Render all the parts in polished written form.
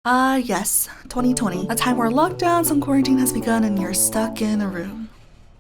Yes, 2020, a time where lockdowns and quarantine has begun and you're stuck in a room.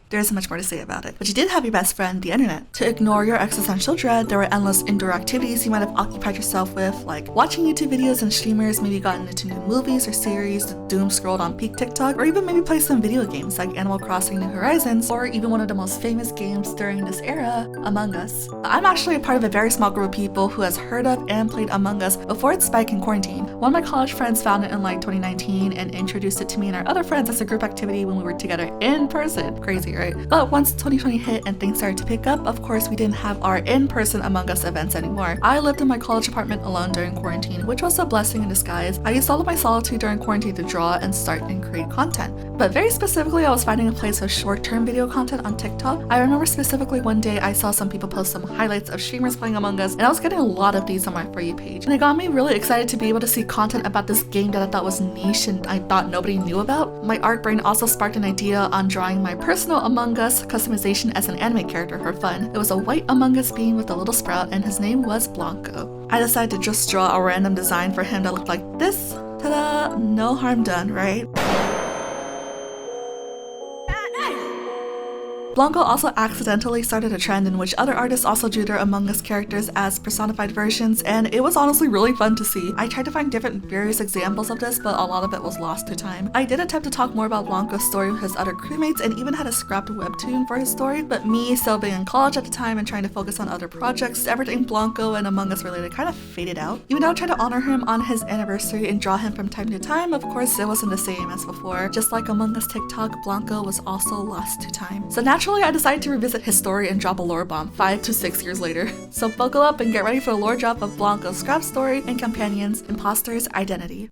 There isn't much more to say about it, but you did have your best friend, the internet. To ignore your existential dread, there were endless indoor activities you might have occupied yourself with, like watching YouTube videos and streamers, maybe gotten into new movies or series, doom scrolled on peak TikTok, or even maybe play some video games like Animal Crossing New Horizons, or even one of the most famous games during this era, Among Us. I'm actually a part of a very small group of people who has heard of and played Among Us before its spike in quarantine. One of my college friends found it in like 2019 and introduced it to me and our other friends as a group activity when we were together in person. Crazy, right? But once 2020 hit and things started to pick up, of course we didn't have our in-person Among Us events anymore. I lived in my college apartment alone during quarantine, which was a blessing in disguise. I used all of my solitude during quarantine to draw and start and create content. But very specifically, I was finding a place for short-term video content on TikTok. I remember specifically one day I saw some people post some highlights of streamers playing Among Us, and I was getting a lot of these on my For You page. And it got me really excited to be able to see content about this game that I thought was niche and I thought nobody knew about. My art brain also sparked an idea on drawing my personal Among Us customization as an anime character for fun. It was a white Among Us being with a little sprout, and his name was Blanco. I decided to just draw a random design for him that looked like this. Ta-da! No harm done, right? Blanco also accidentally started a trend in which other artists also drew their Among Us characters as personified versions, and it was honestly really fun to see. I tried to find different various examples of this, but a lot of it was lost to time. I did attempt to talk more about Blanco's story with his other crewmates and even had a scrapped webtoon for his story, but me still being in college at the time and trying to focus on other projects, everything Blanco and Among Us related kind of faded out. Even though I tried to honor him on his anniversary and draw him from time to time, of course it wasn't the same as before. Just like Among Us TikTok, Blanco was also lost to time. So naturally I decided to revisit his story and drop a lore bomb 5 to 6 years later. So buckle up and get ready for a lore drop of Blanco's scrap story and companions, Imposter's Identity.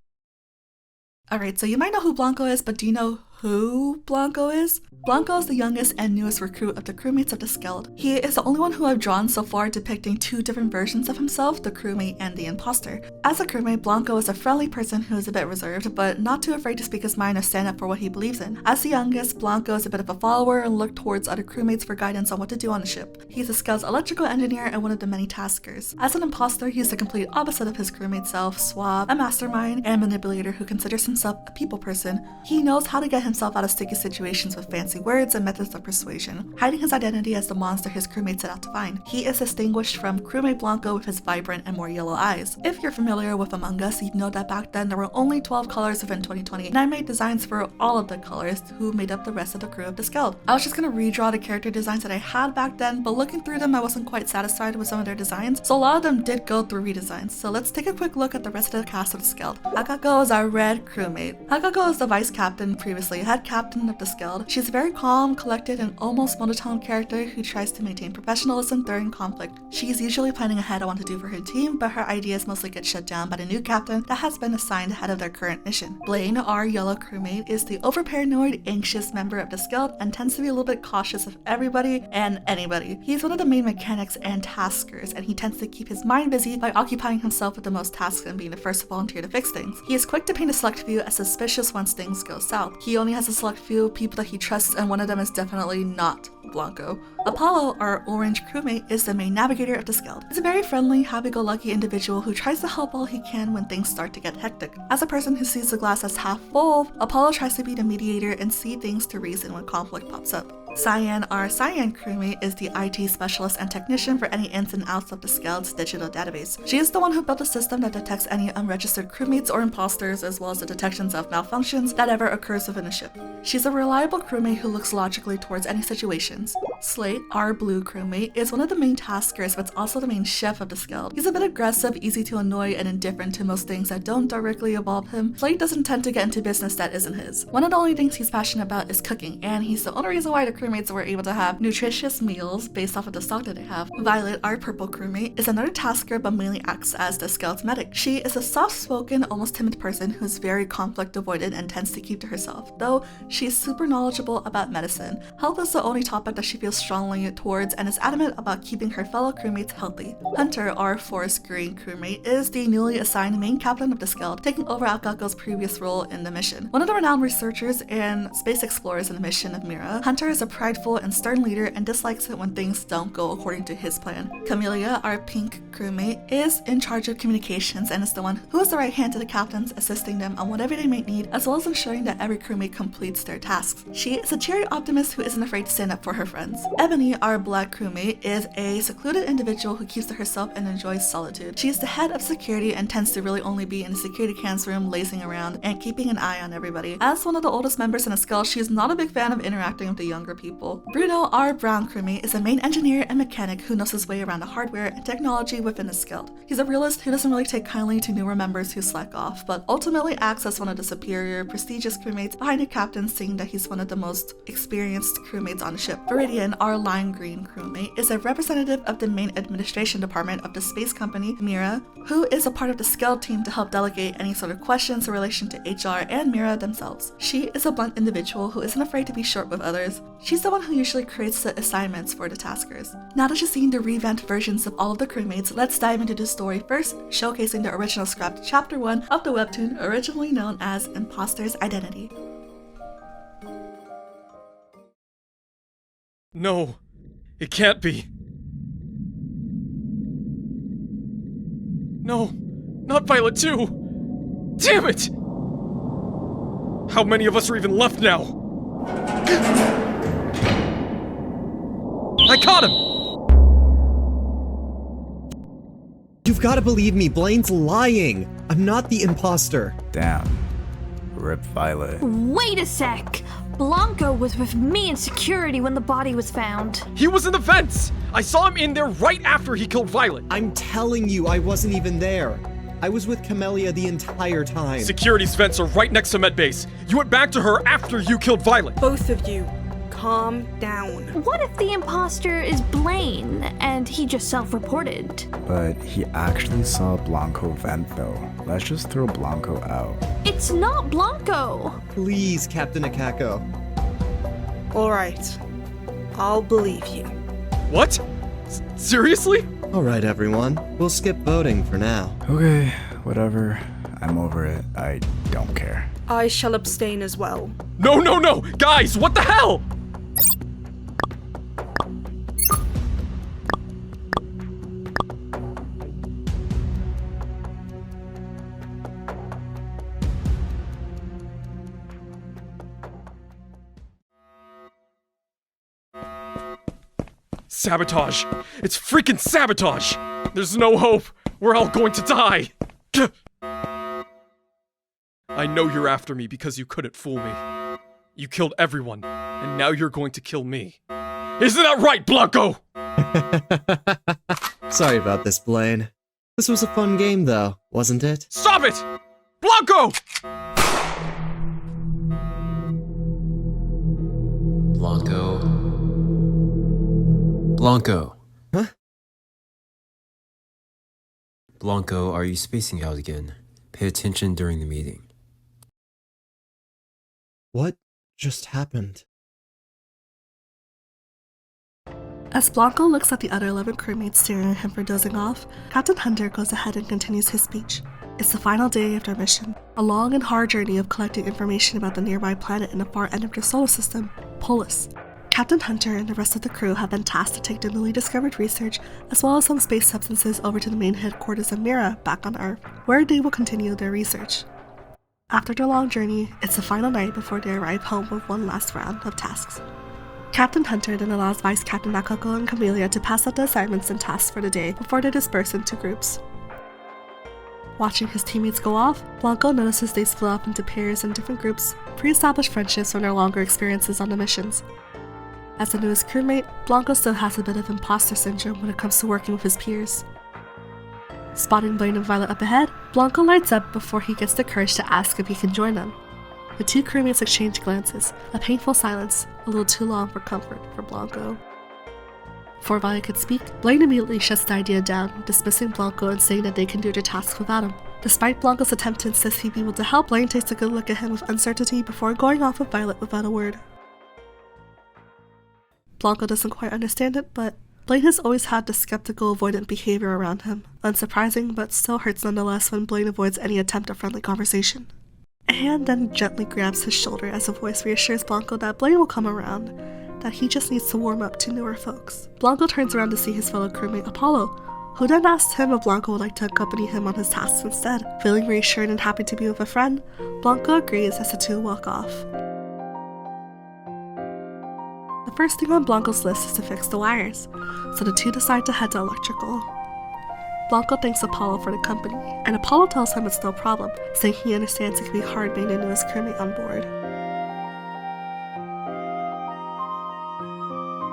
Alright, so you might know who Blanco is, but do you know who Blanco is? Blanco is the youngest and newest recruit of the crewmates of the Skeld. He is the only one who I've drawn so far depicting two different versions of himself, the crewmate and the imposter. As a crewmate, Blanco is a friendly person who is a bit reserved, but not too afraid to speak his mind or stand up for what he believes in. As the youngest, Blanco is a bit of a follower and looked towards other crewmates for guidance on what to do on the ship. He's a Skeld's electrical engineer and one of the many taskers. As an imposter, he is the complete opposite of his crewmate self, suave, a mastermind, and manipulator who considers himself a people person. He knows how to get himself out of sticky situations with fancy words and methods of persuasion, hiding his identity as the monster his crewmates set out to find. He is distinguished from crewmate Blanco with his vibrant and more yellow eyes. If you're familiar with Among Us, you'd know that back then there were only 12 colors within 2020, and I made designs for all of the colors who made up the rest of the crew of the Skeld. I was just gonna redraw the character designs that I had back then, but looking through them I wasn't quite satisfied with some of their designs, so a lot of them did go through redesigns. So let's take a quick look at the rest of the cast of the Skeld. Hakako is our red crewmate. Hakako is the vice captain, previously head captain of the Skeld. She's a very calm, collected, and almost monotone character who tries to maintain professionalism during conflict. She's usually planning ahead on what to do for her team, but her ideas mostly get shut down by the new captain that has been assigned ahead of their current mission. Blaine, our yellow crewmate, is the over-paranoid, anxious member of the Skeld and tends to be a little bit cautious of everybody and anybody. He's one of the main mechanics and taskers, and he tends to keep his mind busy by occupying himself with the most tasks and being the first to volunteer to fix things. He is quick to paint a select few as suspicious once things go south. He only has a select few people that he trusts, and one of them is definitely not Blanco. Apollo, our orange crewmate, is the main navigator of the Skeld. He's a very friendly, happy-go-lucky individual who tries to help all he can when things start to get hectic. As a person who sees the glass as half full, Apollo tries to be the mediator and see things to reason when conflict pops up. Cyan, our cyan crewmate, is the IT specialist and technician for any ins and outs of the Skeld's digital database. She is the one who built a system that detects any unregistered crewmates or imposters, as well as the detections of malfunctions that ever occurs within a ship. She's a reliable crewmate who looks logically towards any situations. Slate, our blue crewmate, is one of the main taskers, but also the main chef of the Skeld. He's a bit aggressive, easy to annoy, and indifferent to most things that don't directly involve him. Slate doesn't tend to get into business that isn't his. One of the only things he's passionate about is cooking, and he's the only reason why the crewmates were able to have nutritious meals based off of the stock that they have. Violet, our purple crewmate, is another tasker but mainly acts as the Skeld's medic. She is a soft-spoken, almost timid person who's very conflict avoidant and tends to keep to herself, though she's super knowledgeable about medicine. Health is the only topic that she feels feels strongly towards and is adamant about keeping her fellow crewmates healthy. Hunter, our forest green crewmate, is the newly assigned main captain of the Skeld, taking over Akato's previous role in the mission. One of the renowned researchers and space explorers in the mission of Mira, Hunter is a prideful and stern leader and dislikes it when things don't go according to his plan. Camellia, our pink crewmate, is in charge of communications and is the one who is the right hand to the captains, assisting them on whatever they might need, as well as ensuring that every crewmate completes their tasks. She is a cheery optimist who isn't afraid to stand up for her friends. Ebony, our black crewmate, is a secluded individual who keeps to herself and enjoys solitude. She is the head of security and tends to really only be in the security cans room, lazing around and keeping an eye on everybody. As one of the oldest members in the Skeld, she is not a big fan of interacting with the younger people. Bruno, our brown crewmate, is a main engineer and mechanic who knows his way around the hardware and technology within the Skeld. He's a realist who doesn't really take kindly to newer members who slack off, but ultimately acts as one of the superior, prestigious crewmates behind the captain, seeing that he's one of the most experienced crewmates on the ship. Viridian, our lime green crewmate, is a representative of the main administration department of the space company, Mira, who is a part of the Skeld team to help delegate any sort of questions in relation to HR and Mira themselves. She is a blunt individual who isn't afraid to be short with others. She's the one who usually creates the assignments for the taskers. Now that you've seen the revamped versions of all of the crewmates, let's dive into the story first, showcasing the original scrapped chapter 1 of the webtoon originally known as Imposter's Identity. No, it can't be. No, not Violet too! Damn it! How many of us are even left now? I caught him! You've got to believe me, Blaine's lying! I'm not the imposter! Damn. Rip Violet. Wait a sec! Blanco was with me in security when the body was found. He was in the vents! I saw him in there right after he killed Violet! I'm telling you, I wasn't even there. I was with Camellia the entire time. Security's vents are right next to Medbase. You went back to her after you killed Violet. Both of you, calm down. What if the imposter is Blaine and he just self-reported? But he actually saw Blanco vent though. Let's just throw Blanco out. It's not Blanco! Please, Captain Akako. Alright, I'll believe you. What? Seriously? Alright, everyone. We'll skip voting for now. Okay, whatever. I'm over it. I don't care. I shall abstain as well. No, no, no! Guys, what the hell? Sabotage! It's freaking sabotage! There's no hope! We're all going to die! I know you're after me because you couldn't fool me. You killed everyone, and now you're going to kill me. Isn't that right, Blanco? Sorry about this, Blaine. This was a fun game, though, wasn't it? Stop it! Blanco! Blanco. Huh? Blanco, are you spacing out again? Pay attention during the meeting. What just happened? As Blanco looks at the other 11 crewmates staring at him for dozing off, Captain Hunter goes ahead and continues his speech. It's the final day of their mission, a long and hard journey of collecting information about the nearby planet in the far end of their solar system, Polis. Captain Hunter and the rest of the crew have been tasked to take the newly discovered research, as well as some space substances, over to the main headquarters of Mira back on Earth, where they will continue their research. After their long journey, it's the final night before they arrive home with one last round of tasks. Captain Hunter then allows Vice Captain Akako and Camellia to pass out the assignments and tasks for the day before they disperse into groups. Watching his teammates go off, Blanco notices they split up into pairs and different groups, pre-established friendships from their longer experiences on the missions. As the newest crewmate, Blanco still has a bit of imposter syndrome when it comes to working with his peers. Spotting Blaine and Violet up ahead, Blanco lights up before he gets the courage to ask if he can join them. The two crewmates exchange glances, a painful silence, a little too long for comfort for Blanco. Before Violet could speak, Blaine immediately shuts the idea down, dismissing Blanco and saying that they can do their tasks without him. Despite Blanco's attempt to insist he'd be able to help, Blaine takes a good look at him with uncertainty before going off with Violet without a word. Blanco doesn't quite understand it, but Blaine has always had the skeptical, avoidant behavior around him. Unsurprising, but still hurts nonetheless when Blaine avoids any attempt at friendly conversation. A hand then gently grabs his shoulder as a voice reassures Blanco that Blaine will come around, that he just needs to warm up to newer folks. Blanco turns around to see his fellow crewmate Apollo, who then asks him if Blanco would like to accompany him on his tasks instead. Feeling reassured and happy to be with a friend, Blanco agrees as the two walk off. The first thing on Blanco's list is to fix the wires, so the two decide to head to electrical. Blanco thanks Apollo for the company, and Apollo tells him it's no problem, saying he understands it can be hard being the newest crewmate on board.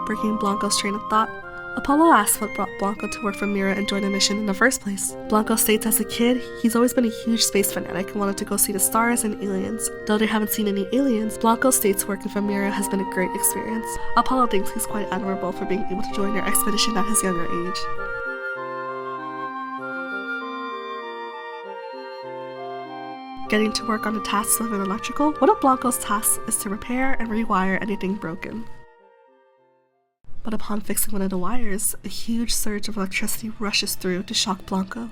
Breaking Blanco's train of thought, Apollo asks what brought Blanco to work for Mira and join the mission in the first place. Blanco states as a kid, he's always been a huge space fanatic and wanted to go see the stars and aliens. Though they haven't seen any aliens, Blanco states working for Mira has been a great experience. Apollo thinks he's quite admirable for being able to join their expedition at his younger age. Getting to work on the tasks within electrical, one of Blanco's tasks is to repair and rewire anything broken. But upon fixing one of the wires, a huge surge of electricity rushes through to shock Blanco.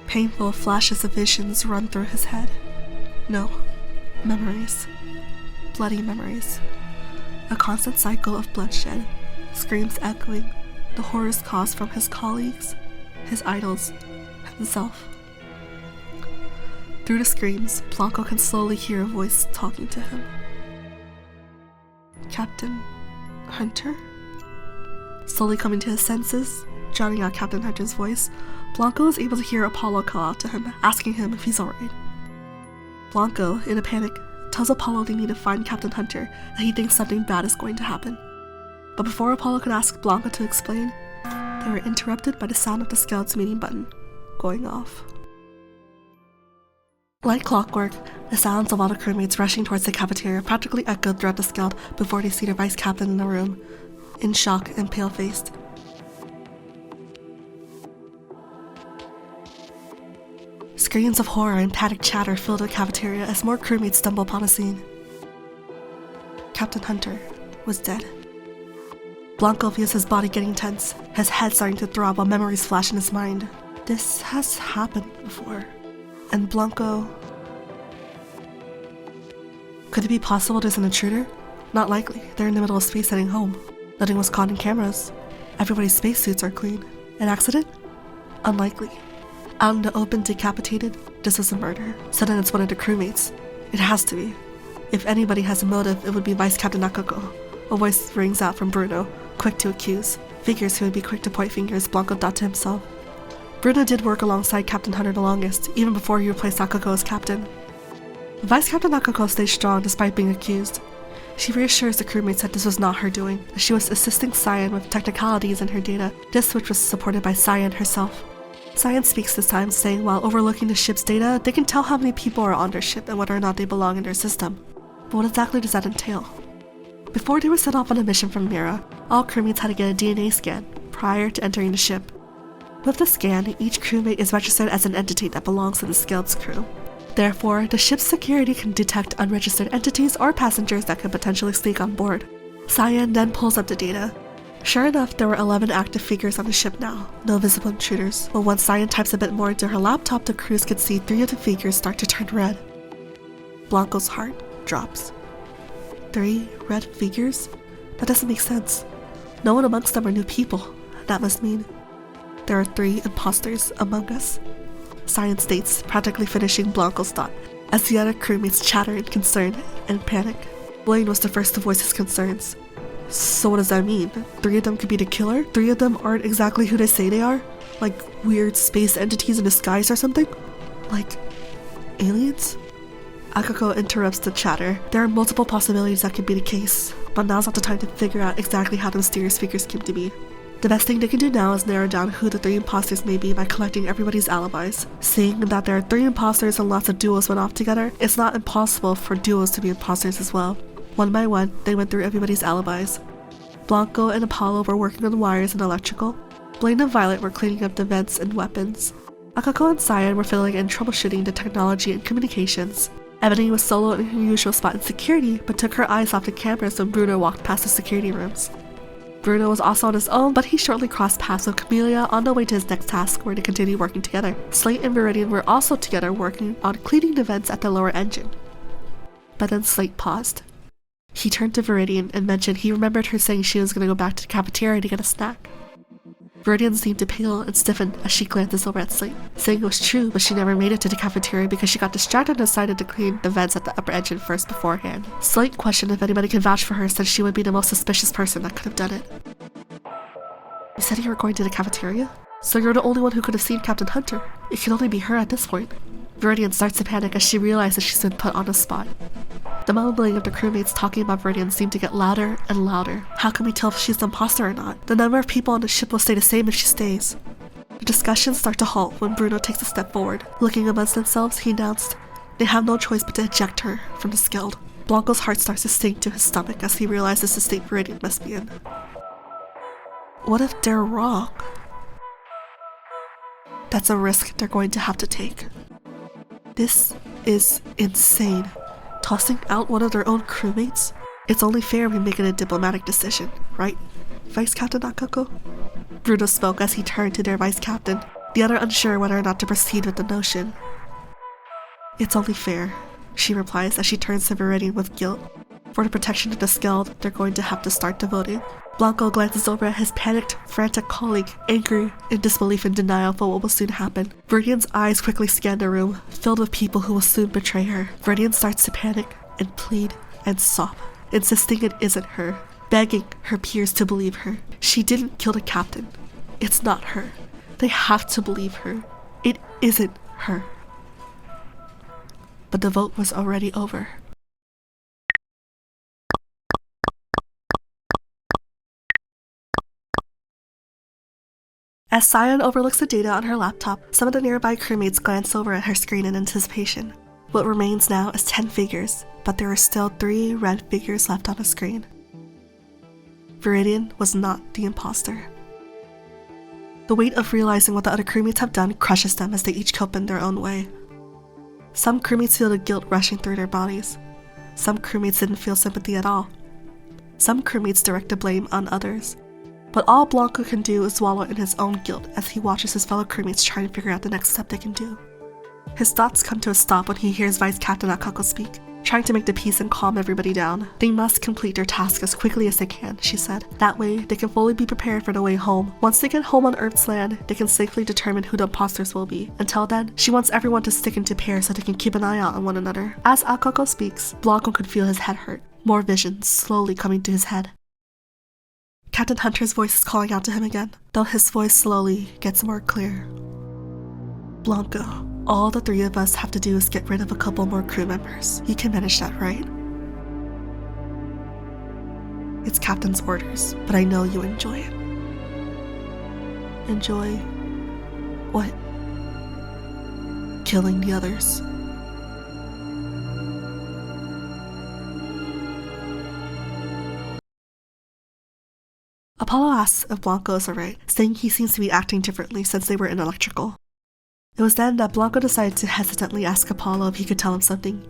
Painful flashes of visions run through his head. No, memories. Bloody memories. A constant cycle of bloodshed, screams echoing, the horrors caused from his colleagues, his idols, himself. Through the screams, Blanco can slowly hear a voice talking to him. Captain Hunter? Slowly coming to his senses, drowning out Captain Hunter's voice, Blanco is able to hear Apollo call out to him, asking him if he's alright. Blanco, in a panic, tells Apollo they need to find Captain Hunter, that he thinks something bad is going to happen. But before Apollo could ask Blanco to explain, they were interrupted by the sound of the Scout's meeting button going off. Like clockwork, the sounds of all the crewmates rushing towards the cafeteria practically echoed throughout the Scout before they see their vice captain in the room, in shock and pale-faced. Screams of horror and panicked chatter filled the cafeteria as more crewmates stumble upon the scene. Captain Hunter was dead. Blanco feels his body getting tense, his head starting to throb while memories flash in his mind. This has happened before. And Blanco... Could it be possible there's an intruder? Not likely. They're in the middle of space heading home. Nothing was caught in cameras. Everybody's spacesuits are clean. An accident? Unlikely. Out in the open, decapitated, this was a murder. So then it's one of the crewmates. It has to be. If anybody has a motive, it would be Vice Captain Akako. A voice rings out from Bruno, quick to accuse. Figures who would be quick to point fingers, Blanco thought to himself. Bruno did work alongside Captain Hunter the longest, even before he replaced Akako as captain. Vice Captain Akako stayed strong despite being accused. She reassures the crewmates that this was not her doing, that she was assisting Cyan with technicalities in her data, this which was supported by Cyan herself. Cyan speaks this time, saying while overlooking the ship's data, they can tell how many people are on their ship and whether or not they belong in their system. But what exactly does that entail? Before they were set off on a mission from Mira, all crewmates had to get a DNA scan prior to entering the ship. With the scan, each crewmate is registered as an entity that belongs to the Scout's crew. Therefore, the ship's security can detect unregistered entities or passengers that could potentially sneak on board. Cyan then pulls up the data. Sure enough, there were 11 active figures on the ship now, no visible intruders, but once Cyan types a bit more into her laptop, the crews could see 3 of the figures start to turn red. Blanco's heart drops. 3 red figures? That doesn't make sense. No one amongst them are new people. That must mean there are 3 imposters among us. Cyan states, practically finishing Blanco's thought, as the other crewmates chatter in concern and panic. Blaine was the first to voice his concerns. So what does that mean? 3 of them could be the killer? 3 of them aren't exactly who they say they are? Like weird space entities in disguise or something? Like aliens? Akako interrupts the chatter. There are multiple possibilities that could be the case, but now's not the time to figure out exactly how the mysterious figures came to be. The best thing they can do now is narrow down who the 3 imposters may be by collecting everybody's alibis. Seeing that there are 3 imposters and lots of duos went off together, it's not impossible for duos to be imposters as well. One by one, they went through everybody's alibis. Blanco and Apollo were working on wires and electrical. Blaine and Violet were cleaning up the vents and weapons. Akako and Cyan were filling in troubleshooting the technology and communications. Ebony was solo in her usual spot in security, but took her eyes off the cameras when Bruno walked past the security rooms. Bruno was also on his own, but he shortly crossed paths with Camellia on the way to his next task, where they continued working together. Slate and Viridian were also together working on cleaning the vents at the lower engine. But then Slate paused. He turned to Viridian and mentioned he remembered her saying she was going to go back to the cafeteria to get a snack. Viridian seemed to pale and stiffen as she glances over at Slate, saying it was true, but she never made it to the cafeteria because she got distracted and decided to clean the vents at the upper engine first beforehand. Slate questioned if anybody could vouch for her, since she would be the most suspicious person that could have done it. You said you were going to the cafeteria? So you're the only one who could have seen Captain Hunter. It can only be her at this point. Viridian starts to panic as she realizes she's been put on the spot. The mumbling of the crewmates talking about Viridian seemed to get louder and louder. How can we tell if she's an imposter or not? The number of people on the ship will stay the same if she stays. The discussions start to halt when Bruno takes a step forward. Looking amongst themselves, he announced, they have no choice but to eject her from the Skeld. Blanco's heart starts to sink to his stomach as he realizes the state Viridian must be in. What if they're wrong? That's a risk they're going to have to take. This is insane. Tossing out one of their own crewmates? It's only fair we make it a diplomatic decision, right, Vice Captain Akako? Bruno spoke as he turned to their Vice Captain, the other unsure whether or not to proceed with the notion. It's only fair, she replies as she turns to Viridian with guilt. For the protection of the Skeld, they're going to have to start the voting. Blanco glances over at his panicked, frantic colleague, angry, in disbelief and denial for what will soon happen. Viridian's eyes quickly scan the room, filled with people who will soon betray her. Viridian starts to panic and plead and sob, insisting it isn't her, begging her peers to believe her. She didn't kill the captain. It's not her. They have to believe her. It isn't her. But the vote was already over. As Cyan overlooks the data on her laptop, some of the nearby crewmates glance over at her screen in anticipation. What remains now is 10 figures, but there are still 3 red figures left on the screen. Viridian was not the imposter. The weight of realizing what the other crewmates have done crushes them as they each cope in their own way. Some crewmates feel the guilt rushing through their bodies. Some crewmates didn't feel sympathy at all. Some crewmates direct the blame on others. But all Blanco can do is wallow in his own guilt as he watches his fellow crewmates try to figure out the next step they can do. His thoughts come to a stop when he hears Vice Captain Akako speak, trying to make the peace and calm everybody down. They must complete their task as quickly as they can, she said. That way, they can fully be prepared for the way home. Once they get home on Earth's land, they can safely determine who the imposters will be. Until then, she wants everyone to stick into pairs so they can keep an eye out on one another. As Akako speaks, Blanco could feel his head hurt, more visions slowly coming to his head. Captain Hunter's voice is calling out to him again, though his voice slowly gets more clear. Blanco, all the 3 of us have to do is get rid of a couple more crew members. You can manage that, right? It's Captain's orders, but I know you enjoy it. Enjoy what? Killing the others. Apollo asks if Blanco is alright, saying he seems to be acting differently since they were in electrical. It was then that Blanco decided to hesitantly ask Apollo if he could tell him something,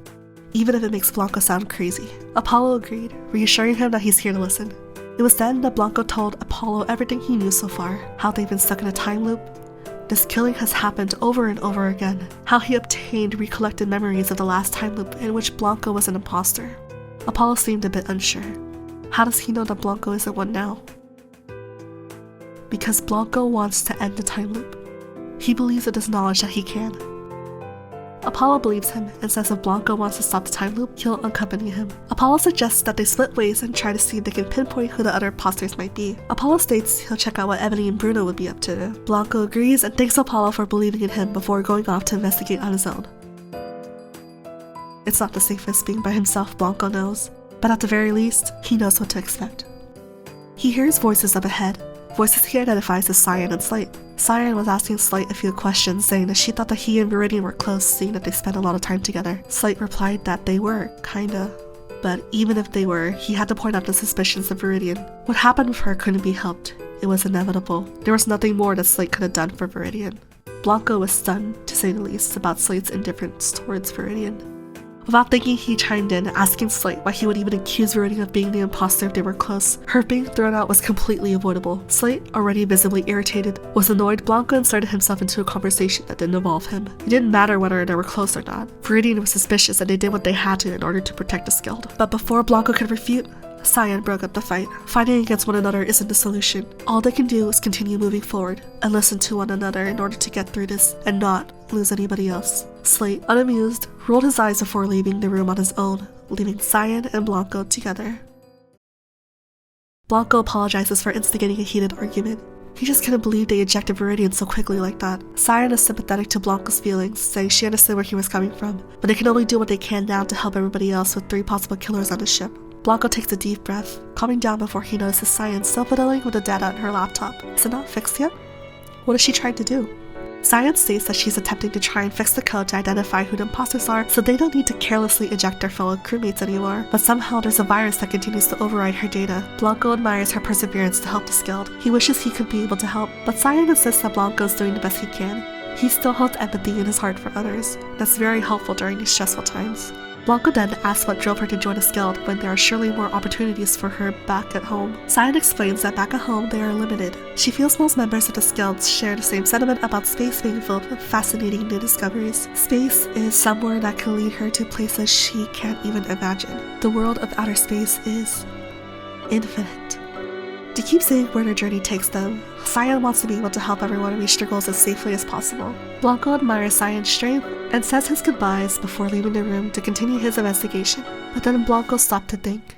even if it makes Blanco sound crazy. Apollo agreed, reassuring him that he's here to listen. It was then that Blanco told Apollo everything he knew so far, how they've been stuck in a time loop, this killing has happened over and over again, how he obtained recollected memories of the last time loop in which Blanco was an imposter. Apollo seemed a bit unsure. How does he know that Blanco isn't one now? Because Blanco wants to end the time loop. He believes with his knowledge that he can. Apollo believes him and says if Blanco wants to stop the time loop, he'll accompany him. Apollo suggests that they split ways and try to see if they can pinpoint who the other imposters might be. Apollo states he'll check out what Ebony and Bruno would be up to. Blanco agrees and thanks Apollo for believing in him before going off to investigate on his own. It's not the safest being by himself, Blanco knows, but at the very least, he knows what to expect. He hears voices up ahead. Voices he identifies as Cyan and Slate. Cyan was asking Slate a few questions, saying that she thought that he and Viridian were close, seeing that they spent a lot of time together. Slate replied that they were, kinda. But even if they were, he had to point out the suspicions of Viridian. What happened with her couldn't be helped. It was inevitable. There was nothing more that Slate could have done for Viridian. Blanco was stunned, to say the least, about Slate's indifference towards Viridian. Without thinking, he chimed in, asking Slate why he would even accuse Viridian of being the imposter if they were close. Her being thrown out was completely avoidable. Slate, already visibly irritated, was annoyed. Blanco inserted himself into a conversation that didn't involve him. It didn't matter whether they were close or not. Viridian was suspicious and they did what they had to in order to protect the guild. But before Blanco could refute, Cyan broke up the fight. Fighting against one another isn't the solution. All they can do is continue moving forward and listen to one another in order to get through this and not lose anybody else. Slate, unamused, rolled his eyes before leaving the room on his own, leaving Cyan and Blanco together. Blanco apologizes for instigating a heated argument. He just couldn't believe they ejected Viridian so quickly like that. Cyan is sympathetic to Blanco's feelings, saying she understood where he was coming from, but they can only do what they can now to help everybody else with 3 possible killers on the ship. Blanco takes a deep breath, calming down before he notices Cyan still fiddling with the data on her laptop. Is it not fixed yet? What is she trying to do? Cyan states that she's attempting to try and fix the code to identify who the imposters are so they don't need to carelessly eject their fellow crewmates anymore, but somehow there's a virus that continues to override her data. Blanco admires her perseverance to help the guild. He wishes he could be able to help, but Cyan insists that Blanco's doing the best he can. He still holds empathy in his heart for others. That's very helpful during these stressful times. Blanco then asks what drove her to join the guild when there are surely more opportunities for her back at home. Cyan explains that back at home they are limited. She feels most members of the guild share the same sentiment about space being filled with fascinating new discoveries. Space is somewhere that can lead her to places she can't even imagine. The world of outer space is infinite. To keep seeing where their journey takes them, Cyan wants to be able to help everyone reach their goals as safely as possible. Blanco admires Cyan's strength and says his goodbyes before leaving the room to continue his investigation. But then Blanco stopped to think.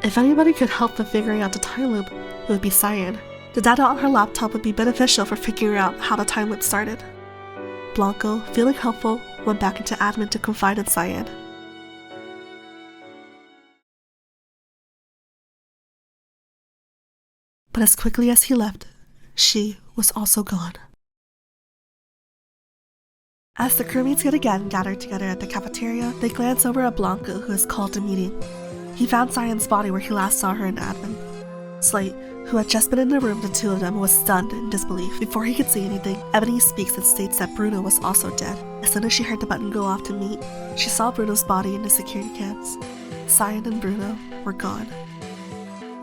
If anybody could help with figuring out the time loop, it would be Cyan. The data on her laptop would be beneficial for figuring out how the time loop started. Blanco, feeling helpful, went back into admin to confide in Cyan. But as quickly as he left, she was also gone. As the crewmates yet again gathered together at the cafeteria, they glance over at Blanco, who has called a meeting. He found Cyan's body where he last saw her in admin. Slate, who had just been in the room with the two of them, was stunned in disbelief. Before he could say anything, Ebony speaks and states that Bruno was also dead. As soon as she heard the button go off to meet, she saw Bruno's body in the security cams. Cyan and Bruno were gone.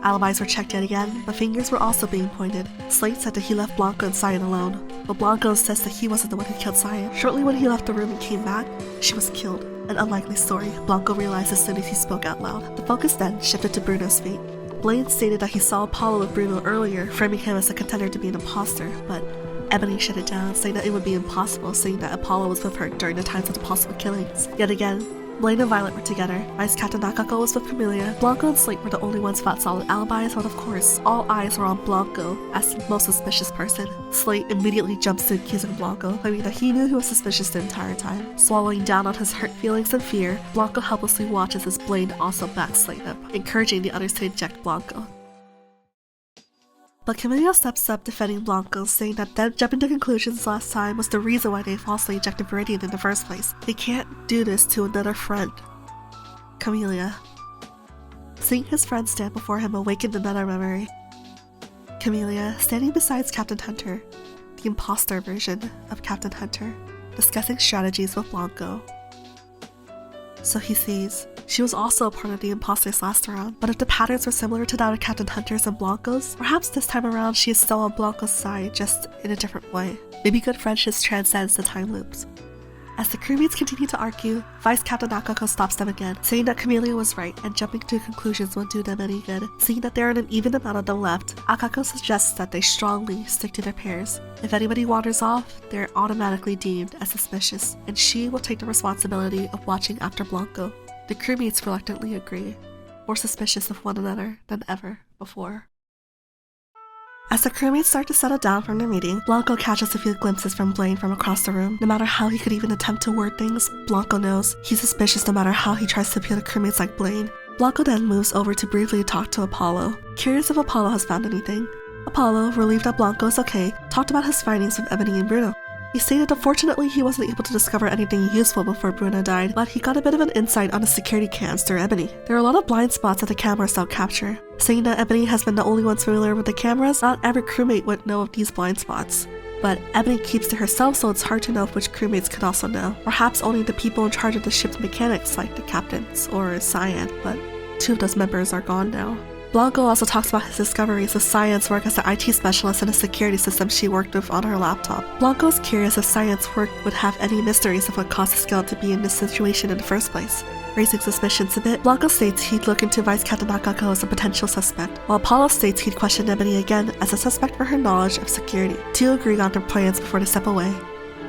Alibis were checked yet again, but fingers were also being pointed. Slate said that he left Blanco and Cyan alone, but Blanco says that he wasn't the one who killed Cyan. Shortly when he left the room and came back, she was killed. An unlikely story, Blanco realized as soon as he spoke out loud. The focus then shifted to Bruno's fate. Blaine stated that he saw Apollo with Bruno earlier, framing him as a contender to be an imposter, but Ebony shut it down, saying that it would be impossible, saying that Apollo was with her during the times of the possible killings. Yet again, Blaine and Violet were together, Vice Captain Nakako was with Camellia. Blanco and Slate were the only ones without solid alibis, but of course, all eyes were on Blanco as the most suspicious person. Slate immediately jumps to accusing Blanco, claiming that he knew he was suspicious the entire time. Swallowing down on his hurt feelings and fear, Blanco helplessly watches as Blaine also backs Slate up, encouraging the others to eject Blanco. But Camellia steps up defending Blanco, saying that them jumping to conclusions last time was the reason why they falsely ejected Viridian in the first place. They can't do this to another friend. Camellia. Seeing his friend stand before him awakened another memory. Camellia, standing beside Captain Hunter, the imposter version of Captain Hunter, discussing strategies with Blanco. So he sees. She was also a part of the imposters last round, but if the patterns were similar to that of Captain Hunter's and Blanco's, perhaps this time around she is still on Blanco's side, just in a different way. Maybe good friendship transcends the time loops. As the crewmates continue to argue, Vice Captain Nakako stops them again, saying that Camellia was right and jumping to conclusions won't do them any good. Seeing that there are an even amount of them left, Akako suggests that they strongly stick to their pairs. If anybody wanders off, they're automatically deemed as suspicious, and she will take the responsibility of watching after Blanco. The crewmates reluctantly agree, more suspicious of one another than ever before. As the crewmates start to settle down from their meeting, Blanco catches a few glimpses from Blaine from across the room. No matter how he could even attempt to word things, Blanco knows he's suspicious no matter how he tries to appeal to crewmates like Blaine. Blanco then moves over to briefly talk to Apollo, curious if Apollo has found anything. Apollo, relieved that Blanco is okay, talked about his findings with Ebony and Bruno. He stated that fortunately he wasn't able to discover anything useful before Bruno died, but he got a bit of an insight on the security cams through Ebony. There are a lot of blind spots that the cameras don't capture. Saying that Ebony has been the only one familiar with the cameras, not every crewmate would know of these blind spots. but Ebony keeps to herself, so it's hard to know which crewmates could also know. Perhaps only the people in charge of the ship's mechanics, like the captains or Cyan, but 2 of those members are gone now. Blanco also talks about his discoveries of Cyan's work as an IT specialist in a security system she worked with on her laptop. Blanco is curious if Cyan's work would have any mysteries of what caused the skeleton to be in this situation in the first place. Raising suspicions a bit, Blanco states he'd look into Vice Captain Akako as a potential suspect, while Apollo states he'd question Ebony again as a suspect for her knowledge of security. 2 agree on their plans before they step away,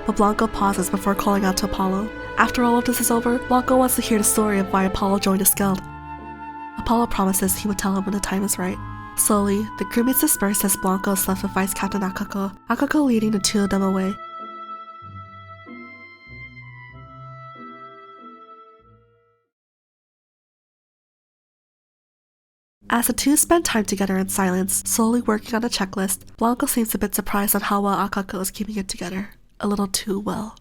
but Blanco pauses before calling out to Apollo. After all of this is over, Blanco wants to hear the story of why Apollo joined the Skeld. Apollo promises he would tell him when the time is right. Slowly, the crewmates disperse as Blanco is left with Vice Captain Akako leading the 2 of them away. As the 2 spend time together in silence, slowly working on a checklist, Blanco seems a bit surprised on how well Akako is keeping it together. A little too well.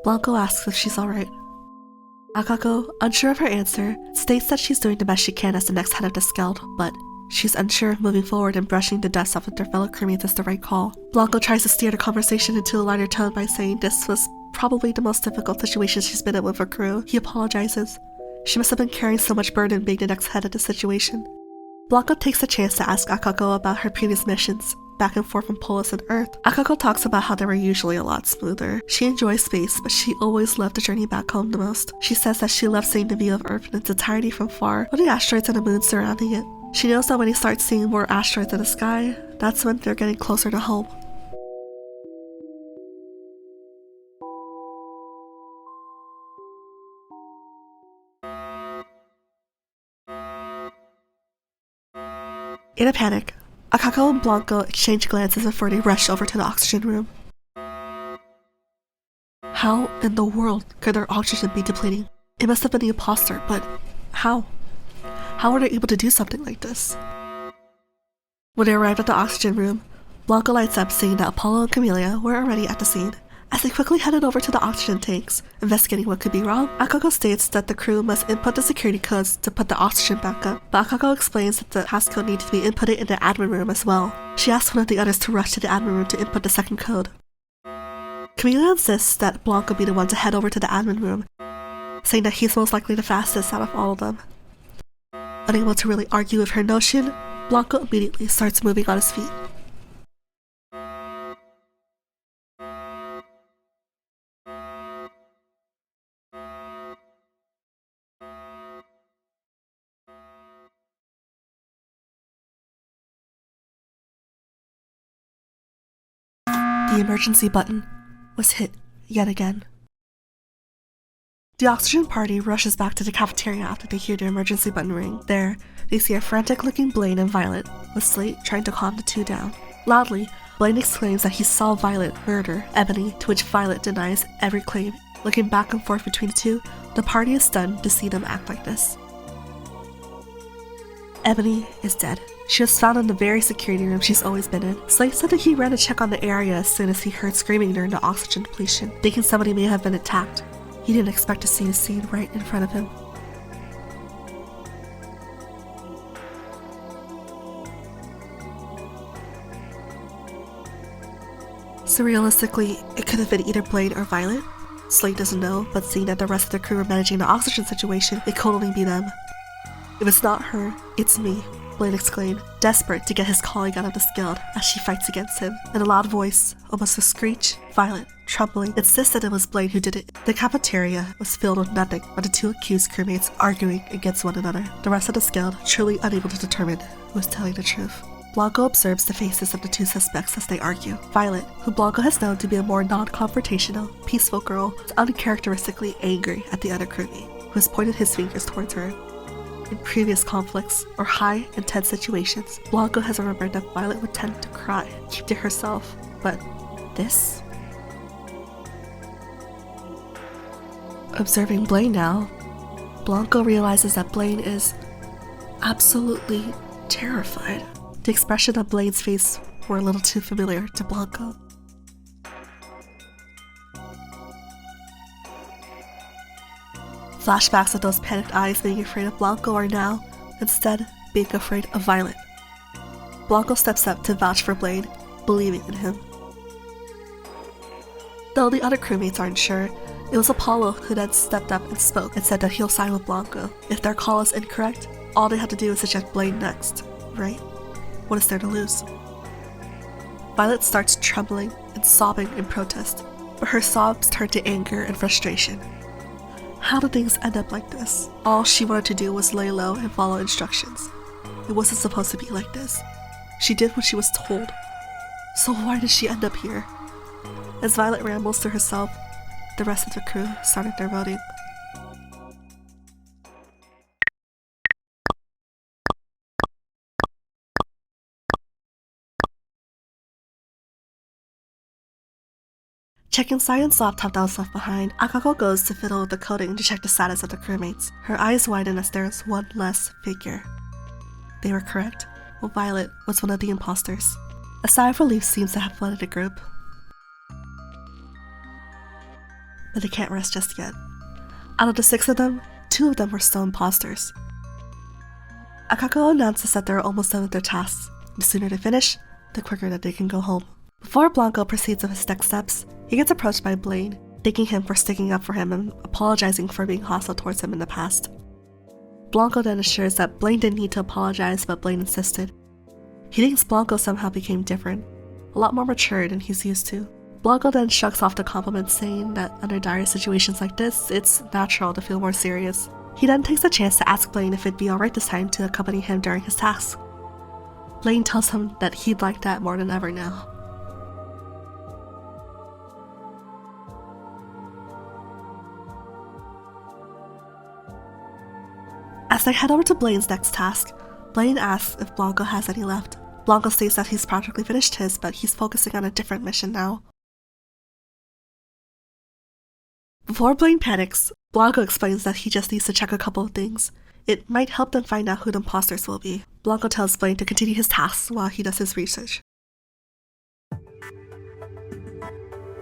Blanco asks if she's alright. Akako, unsure of her answer, states that she's doing the best she can as the next head of the Skeld, but she's unsure if moving forward and brushing the dust off of their fellow crewmates is the right call. Blanco tries to steer the conversation into a lighter tone by saying this was probably the most difficult situation she's been in with her crew. He apologizes. She must have been carrying so much burden being the next head of the situation. Blanco takes the chance to ask Akako about her previous missions, back and forth from Polis and Earth. Akako talks about how they were usually a lot smoother. She enjoys space, but she always loved the journey back home the most. She says that she loved seeing the view of Earth in its entirety from far, with the asteroids and the moon surrounding it. She knows that when he starts seeing more asteroids in the sky, that's when they're getting closer to home. In a panic, Akako and Blanco exchange glances before they rush over to the oxygen room. How in the world could their oxygen be depleting? It must have been the imposter, but how? How were they able to do something like this? When they arrived at the oxygen room, Blanco lights up seeing that Apollo and Camellia were already at the scene. As they quickly headed over to the oxygen tanks, investigating what could be wrong, Akako states that the crew must input the security codes to put the oxygen back up, but Akako explains that the passcode needs to be inputted in the admin room as well. She asks one of the others to rush to the admin room to input the second code. Camellia insists that Blanco be the one to head over to the admin room, saying that he's most likely the fastest out of all of them. Unable to really argue with her notion, Blanco immediately starts moving on his feet. The emergency button was hit yet again. The oxygen party rushes back to the cafeteria after they hear the emergency button ring. There, they see a frantic-looking Blaine and Violet, with Slate trying to calm the 2 down. Loudly, Blaine exclaims that he saw Violet murder Ebony, to which Violet denies every claim. Looking back and forth between the 2, the party is stunned to see them act like this. Ebony is dead. She was found in the very security room she's always been in. Slate said that he ran to check on the area as soon as he heard screaming during the oxygen depletion, thinking somebody may have been attacked. He didn't expect to see the scene right in front of him. So realistically, it could have been either Blaine or Violet. Slate doesn't know, but seeing that the rest of the crew were managing the oxygen situation, it could only be them. If it's not her, it's me, Blaine exclaimed, desperate to get his colleague out of the Skeld as she fights against him. In a loud voice, almost a screech, Violet, trembling, insists that it was Blaine who did it. The cafeteria was filled with nothing but the 2 accused crewmates arguing against one another. The rest of the Skeld truly unable to determine who was telling the truth. Blanco observes the faces of the 2 suspects as they argue. Violet, who Blanco has known to be a more non-confrontational, peaceful girl, is uncharacteristically angry at the other crewmate, who has pointed his fingers towards her. In previous conflicts or high, intense situations, Blanco has remembered that Violet would tend to cry, keep to herself, but this? Observing Blaine now, Blanco realizes that Blaine is absolutely terrified. The expression on Blaine's face were a little too familiar to Blanco. Flashbacks of those panicked eyes being afraid of Blanco are now, instead, being afraid of Violet. Blanco steps up to vouch for Blaine, believing in him. Though the other crewmates aren't sure, it was Apollo who then stepped up and spoke and said that he'll side with Blanco. If their call is incorrect, all they have to do is eject Blaine next, right? What is there to lose? Violet starts trembling and sobbing in protest, but her sobs turn to anger and frustration. How did things end up like this? All she wanted to do was lay low and follow instructions. It wasn't supposed to be like this. She did what she was told. So why did she end up here? As Violet rambles to herself, the rest of the crew started their voting. Checking Science's laptop that was left behind, Akako goes to fiddle with the coding to check the status of the crewmates. Her eyes widen as there is one less figure. They were correct. Well, Violet was one of the imposters. A sigh of relief seems to have flooded the group. But they can't rest just yet. Out of the 6 of them, 2 of them were still imposters. Akako announces that they're almost done with their tasks. The sooner they finish, the quicker that they can go home. Before Blanco proceeds with his next steps, he gets approached by Blaine, thanking him for sticking up for him and apologizing for being hostile towards him in the past. Blanco then assures that Blaine didn't need to apologize, but Blaine insisted. He thinks Blanco somehow became different, a lot more mature than he's used to. Blanco then shrugs off the compliment, saying that under dire situations like this, it's natural to feel more serious. He then takes a chance to ask Blaine if it'd be alright this time to accompany him during his tasks. Blaine tells him that he'd like that more than ever now. As they head over to Blaine's next task, Blaine asks if Blanco has any left. Blanco states that he's practically finished his, but he's focusing on a different mission now. Before Blaine panics, Blanco explains that he just needs to check a couple of things. It might help them find out who the imposters will be. Blanco tells Blaine to continue his tasks while he does his research.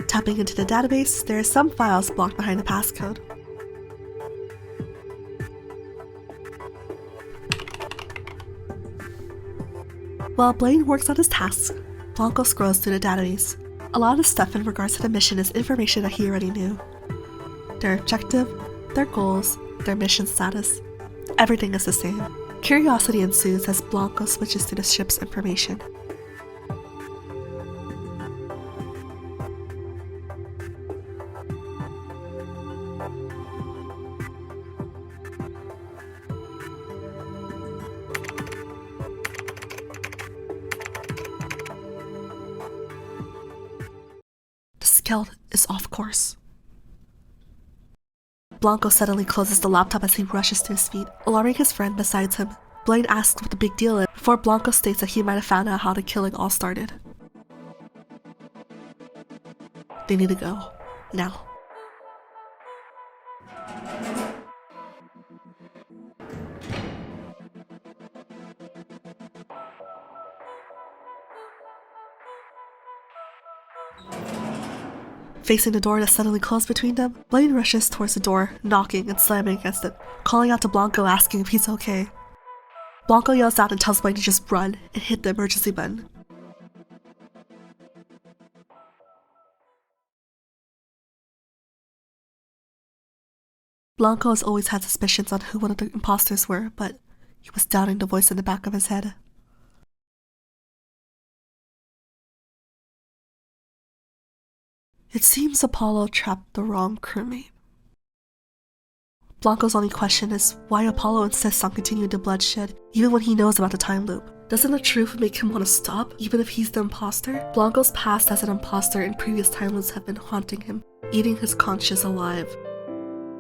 Tapping into the database, there are some files blocked behind the passcode. While Blaine works on his tasks, Blanco scrolls through the database. A lot of stuff in regards to the mission is information that he already knew. Their objective, their goals, their mission status. Everything is the same. Curiosity ensues as Blanco switches to the ship's information. The Skeld is off course. Blanco suddenly closes the laptop as he rushes to his feet, alarming his friend beside him. Blaine asks what the big deal is before Blanco states that he might have found out how the killing all started. They need to go. Now. Facing the door that suddenly closed between them, Blaine rushes towards the door, knocking and slamming against it, calling out to Blanco asking if he's okay. Blanco yells out and tells Blaine to just run and hit the emergency button. Blanco has always had suspicions on who one of the imposters were, but he was doubting the voice in the back of his head. It seems Apollo trapped the wrong crewmate. Blanco's only question is why Apollo insists on continuing the bloodshed even when he knows about the time loop. Doesn't the truth make him want to stop, even if he's the imposter? Blanco's past as an imposter in previous time loops have been haunting him, eating his conscience alive.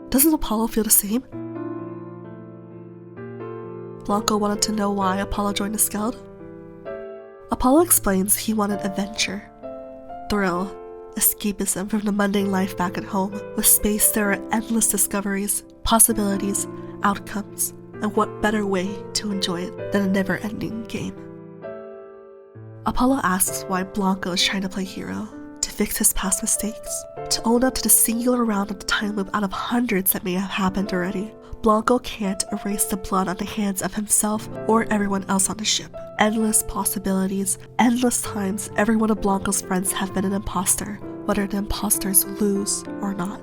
Doesn't Apollo feel the same? Blanco wanted to know why Apollo joined the Skeld. Apollo explains he wanted adventure, thrill, escapism from the mundane life back at home. With space, there are endless discoveries, possibilities, outcomes, and what better way to enjoy it than a never-ending game? Apollo asks why Blanco is trying to play hero, to fix his past mistakes, to own up to the singular round of the time loop out of hundreds that may have happened already. Blanco can't erase the blood on the hands of himself or everyone else on the ship. Endless possibilities, endless times every one of Blanco's friends have been an imposter, whether the imposters lose or not.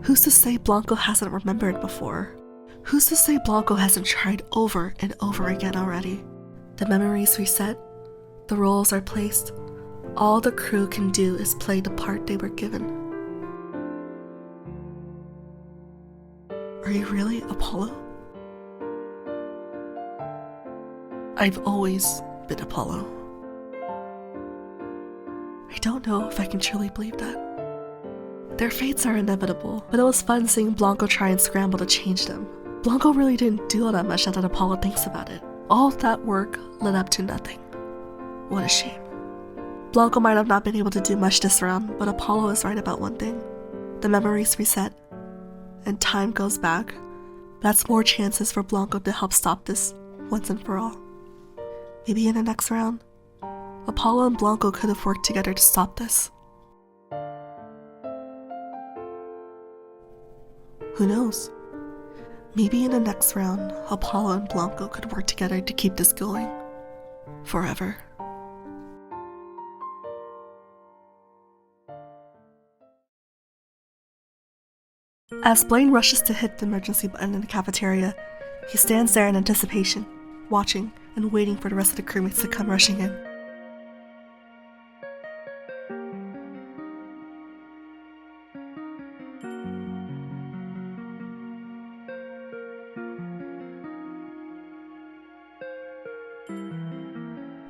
Who's to say Blanco hasn't remembered before? Who's to say Blanco hasn't tried over and over again already? The memories reset, the roles are placed. All the crew can do is play the part they were given. Are you really Apollo? I've always been Apollo. I don't know if I can truly believe that. Their fates are inevitable, but it was fun seeing Blanco try and scramble to change them. Blanco really didn't do all that much now that Apollo thinks about it. All of that work led up to nothing. What a shame. Blanco might have not been able to do much this round, but Apollo is right about one thing. The memories reset, and time goes back. That's more chances for Blanco to help stop this once and for all. Maybe in the next round, Apollo and Blanco could have worked together to stop this. Who knows? Maybe in the next round, Apollo and Blanco could work together to keep this going. Forever. As Blaine rushes to hit the emergency button in the cafeteria, he stands there in anticipation, watching and waiting for the rest of the crewmates to come rushing in.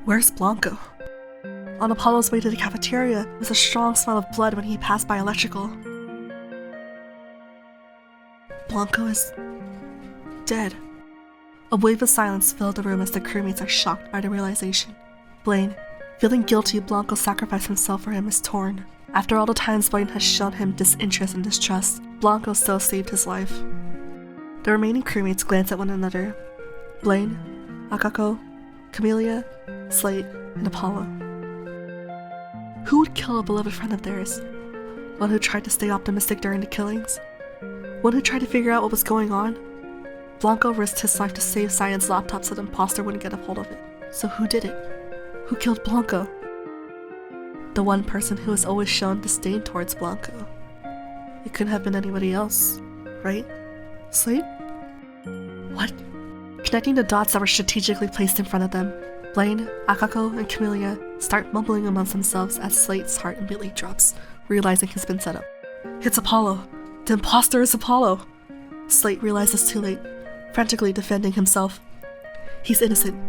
Where's Blanco? On Apollo's way to the cafeteria was a strong smell of blood when he passed by electrical. Blanco is dead. A wave of silence filled the room as the crewmates are shocked by the realization. Blaine, feeling guilty Blanco sacrificed himself for him, is torn. After all the times Blaine has shown him disinterest and distrust, Blanco still saved his life. The remaining crewmates glance at one another. Blaine, Akako, Camellia, Slate, and Apollo. Who would kill a beloved friend of theirs? One who tried to stay optimistic during the killings? One who tried to figure out what was going on? Blanco risked his life to save Cyan's laptop so the imposter wouldn't get a hold of it. So who did it? Who killed Blanco? The one person who has always shown disdain towards Blanco. It couldn't have been anybody else, right? Slate? What? Connecting the dots that were strategically placed in front of them, Blaine, Akako, and Camellia start mumbling amongst themselves as Slate's heart immediately drops, realizing he's been set up. It's Apollo! The imposter is Apollo! Slate realizes too late, frantically defending himself. He's innocent.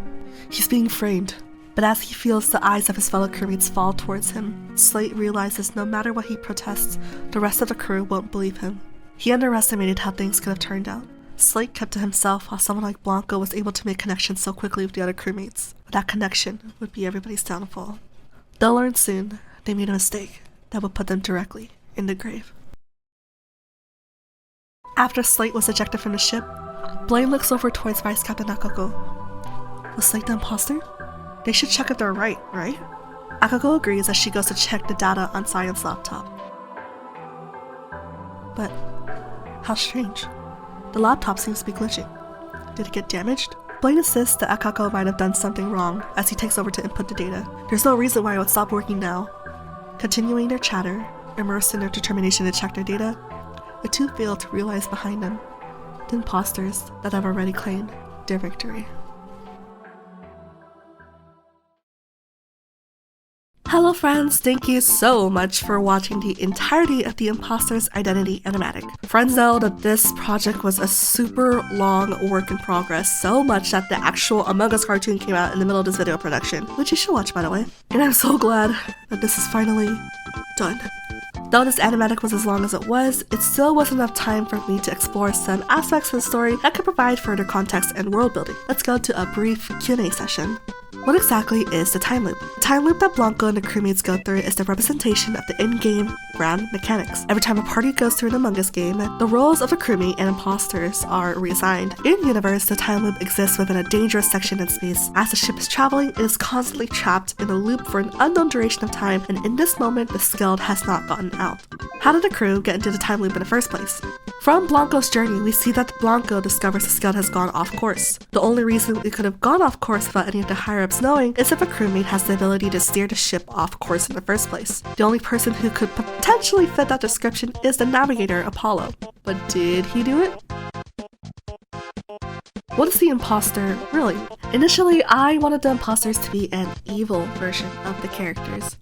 He's being framed. But as he feels the eyes of his fellow crewmates fall towards him, Slate realizes no matter what he protests, the rest of the crew won't believe him. He underestimated how things could have turned out. Slate kept to himself while someone like Blanco was able to make connections so quickly with the other crewmates. But that connection would be everybody's downfall. They'll learn soon they made a mistake that would put them directly in the grave. After Slate was ejected from the ship, Blaine looks over towards Vice Captain Akako. Was Slate the imposter? They should check if they're right? Akako agrees as she goes to check the data on Cyan's laptop. But how strange. The laptop seems to be glitching. Did it get damaged? Blaine insists that Akako might have done something wrong as he takes over to input the data. There's no reason why it would stop working now. Continuing their chatter, immersed in their determination to check their data, the two fail to realize behind them the imposters that have already claimed their victory. Hello friends, thank you so much for watching the entirety of the Imposter's Identity Animatic. Friends know that this project was a super long work in progress, so much that the actual Among Us cartoon came out in the middle of this video production, which you should watch by the way. And I'm so glad that this is finally done. Though this animatic was as long as it was, it still wasn't enough time for me to explore some aspects of the story that could provide further context and world building. Let's go to a brief Q&A session. What exactly is the time loop? The time loop that Blanco and the crewmates go through is the representation of the in-game grand mechanics. Every time a party goes through an Among Us game, the roles of a crewmate and imposters are reassigned. In-universe, the time loop exists within a dangerous section in space. As the ship is traveling, it is constantly trapped in a loop for an unknown duration of time, and in this moment, the skeld has not gotten out. How did the crew get into the time loop in the first place? From Blanco's journey, we see that Blanco discovers the skeld has gone off course. The only reason it could have gone off course without any of the higher-ups knowing is if a crewmate has the ability to steer the ship off course in the first place. The only person who could potentially fit that description is the navigator, Apollo. But did he do it? What is the imposter, really? Initially, I wanted the imposters to be an evil version of the characters,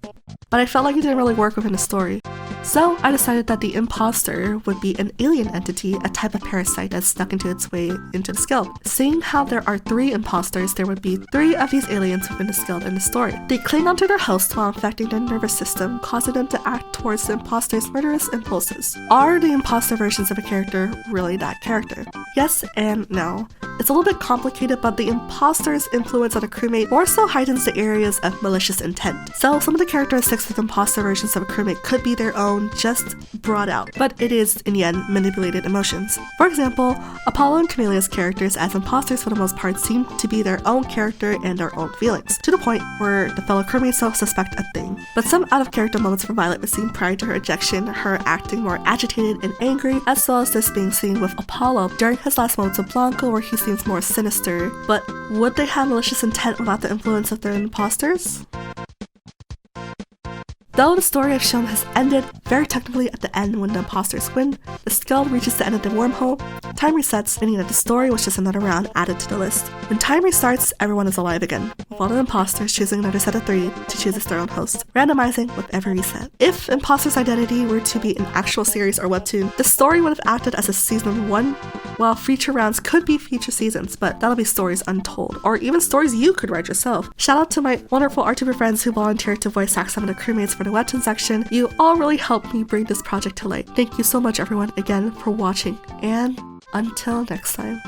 but I felt like it didn't really work within the story. So I decided that the imposter would be an alien entity, a type of parasite that snuck into its way into the skeld. Seeing how there are 3 imposters, there would be 3 of these aliens within the skeld in the story. They cling onto their host while infecting their nervous system, causing them to act towards the imposter's murderous impulses. Are the imposter versions of a character really that character? Yes and no. It's a little bit complicated, but the imposter's influence on a crewmate more so heightens the areas of malicious intent. So some of the characteristics of imposter versions of a crewmate could be their own, just brought out, but it is, in the end, manipulated emotions. For example, Apollo and Camelia's characters as imposters for the most part seem to be their own character and their own feelings, to the point where the fellow crewmates don't suspect a thing. But some out-of-character moments for Violet were seen prior to her ejection, her acting more agitated and angry, as well as this being seen with Apollo during his last moments with Blanco where he seems more sinister. But would they have malicious intent without the influence of their imposters? Though the story I've shown has ended very technically at the end when the imposters win, the skeld reaches the end of the wormhole, time resets, meaning that the story was just another round added to the list. When time restarts, everyone is alive again, with all the imposters choosing another set of 3 to choose as their own host, randomizing with every reset. If Imposter's Identity were to be an actual series or webtoon, the story would have acted as a season 1, while future rounds could be future seasons, but that'll be stories untold, or even stories you could write yourself. Shout out to my wonderful Arttuber friends who volunteered to voice act some of the crewmates for the webtoon section. You all really helped me bring this project to light. Thank you so much everyone again for watching, and until next time.